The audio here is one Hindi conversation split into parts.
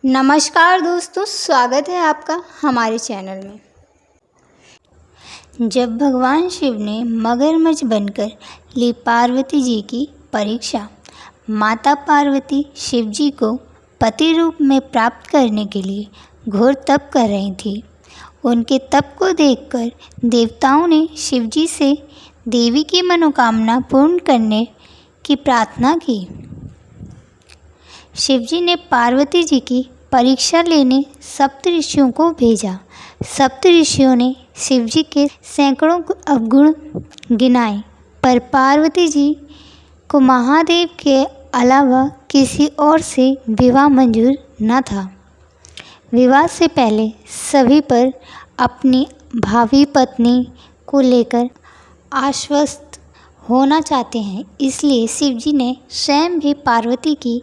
नमस्कार दोस्तों, स्वागत है आपका हमारे चैनल में। जब भगवान शिव ने मगरमच्छ बनकर ली पार्वती जी की परीक्षा, माता पार्वती शिव जी को पति रूप में प्राप्त करने के लिए घोर तप कर रही थी। उनके तप को देखकर देवताओं ने शिव जी से देवी की मनोकामना पूर्ण करने की प्रार्थना की। शिवजी ने पार्वती जी की परीक्षा लेने सप्त ऋषियों को भेजा। सप्त ऋषियों ने शिवजी के सैकड़ों अवगुण गिनाए, पर पार्वती जी को महादेव के अलावा किसी और से विवाह मंजूर न था। विवाह से पहले सभी पर अपनी भावी पत्नी को लेकर आश्वस्त होना चाहते हैं, इसलिए शिवजी ने स्वयं भी पार्वती की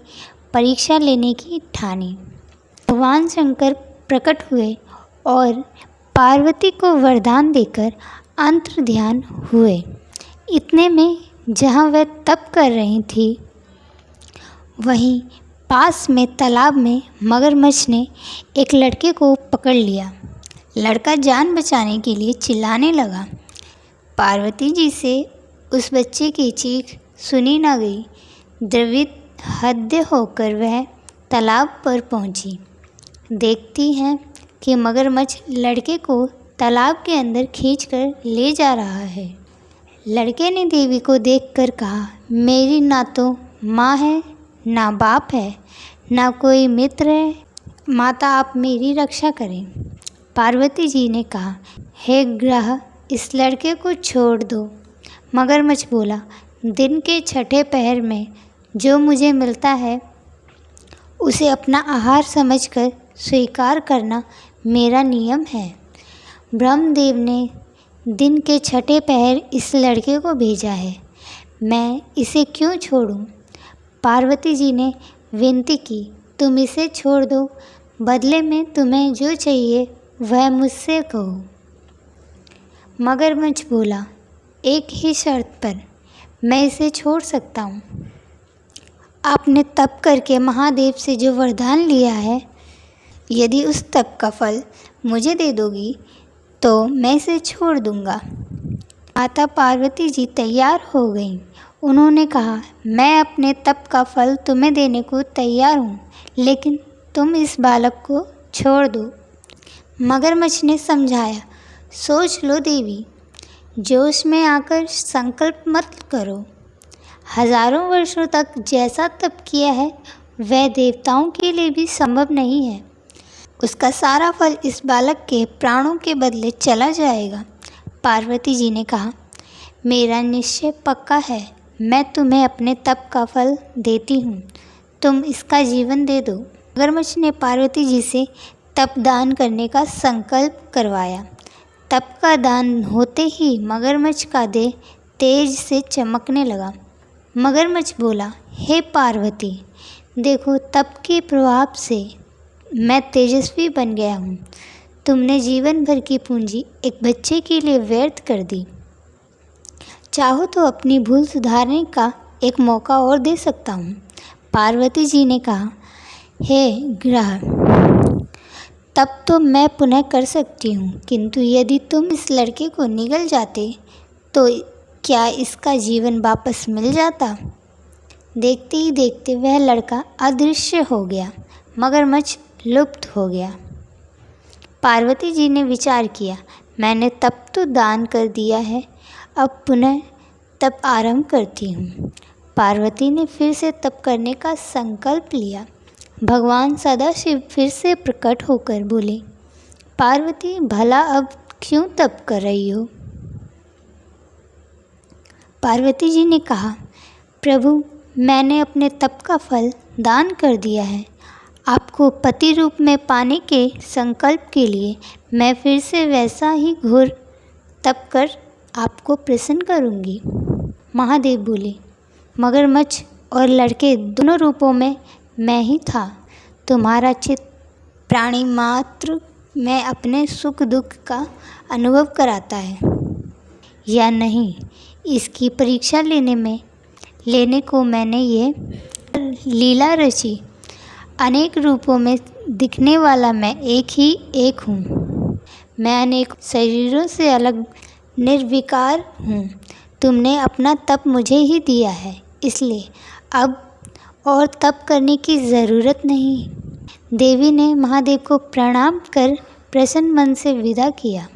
परीक्षा लेने की ठानी। भगवान शंकर प्रकट हुए और पार्वती को वरदान देकर अंतर्ध्यान हुए। इतने में जहाँ वह तप कर रही थी, वहीं पास में तालाब में मगरमच्छ ने एक लड़के को पकड़ लिया। लड़का जान बचाने के लिए चिल्लाने लगा। पार्वती जी से उस बच्चे की चीख सुनी न गई। द्रवित हृदय होकर वह तालाब पर पहुंची। देखती हैं कि मगरमच्छ लड़के को तालाब के अंदर खींचकर ले जा रहा है। लड़के ने देवी को देखकर कहा, मेरी ना तो माँ है, ना बाप है, ना कोई मित्र है। माता, आप मेरी रक्षा करें। पार्वती जी ने कहा, हे ग्रह, इस लड़के को छोड़ दो। मगरमच्छ बोला, दिन के छठे पहर में जो मुझे मिलता है उसे अपना आहार समझकर स्वीकार करना मेरा नियम है। ब्रह्मदेव ने दिन के छठे पहर इस लड़के को भेजा है, मैं इसे क्यों छोड़ूं? पार्वती जी ने विनती की, तुम इसे छोड़ दो, बदले में तुम्हें जो चाहिए वह मुझसे कहो। मगरमच्छ बोला, एक ही शर्त पर मैं इसे छोड़ सकता हूँ। आपने तप करके महादेव से जो वरदान लिया है, यदि उस तप का फल मुझे दे दोगी तो मैं इसे छोड़ दूंगा। माता पार्वती जी तैयार हो गईं। उन्होंने कहा, मैं अपने तप का फल तुम्हें देने को तैयार हूँ, लेकिन तुम इस बालक को छोड़ दो। मगरमच्छ ने समझाया, सोच लो देवी, जोश में आकर संकल्प मत करो। हजारों वर्षों तक जैसा तप किया है वह देवताओं के लिए भी संभव नहीं है। उसका सारा फल इस बालक के प्राणों के बदले चला जाएगा। पार्वती जी ने कहा, मेरा निश्चय पक्का है, मैं तुम्हें अपने तप का फल देती हूँ, तुम इसका जीवन दे दो। मगरमच्छ ने पार्वती जी से तप दान करने का संकल्प करवाया। तप का दान होते ही मगरमच्छ का देह तेज से चमकने लगा। मगरमच्छ बोला, हे पार्वती, देखो तप के प्रभाव से मैं तेजस्वी बन गया हूँ। तुमने जीवन भर की पूंजी एक बच्चे के लिए व्यर्थ कर दी। चाहो तो अपनी भूल सुधारने का एक मौका और दे सकता हूँ। पार्वती जी ने कहा, हे ग्रह, तब तो मैं पुनः कर सकती हूँ, किंतु यदि तुम इस लड़के को निगल जाते तो क्या इसका जीवन वापस मिल जाता? देखते ही देखते वह लड़का अदृश्य हो गया। मगरमच्छ लुप्त हो गया। पार्वती जी ने विचार किया, मैंने तप तो दान कर दिया है, अब पुनः तप आरंभ करती हूँ। पार्वती ने फिर से तप करने का संकल्प लिया। भगवान सदाशिव फिर से प्रकट होकर बोले, पार्वती, भला अब क्यों तप कर रही हो? पार्वती जी ने कहा, प्रभु, मैंने अपने तप का फल दान कर दिया है। आपको पति रूप में पाने के संकल्प के लिए मैं फिर से वैसा ही घोर तप कर आपको प्रसन्न करूंगी। महादेव बोले, मगरमच्छ और लड़के दोनों रूपों में मैं ही था। तुम्हारा चित्त प्राणी मात्र में अपने सुख दुख का अनुभव कराता है या नहीं, इसकी परीक्षा लेने को मैंने ये लीला रची। अनेक रूपों में दिखने वाला मैं एक ही एक हूँ। मैं अनेक शरीरों से अलग निर्विकार हूँ। तुमने अपना तप मुझे ही दिया है, इसलिए अब और तप करने की ज़रूरत नहीं। देवी ने महादेव को प्रणाम कर प्रसन्न मन से विदा किया।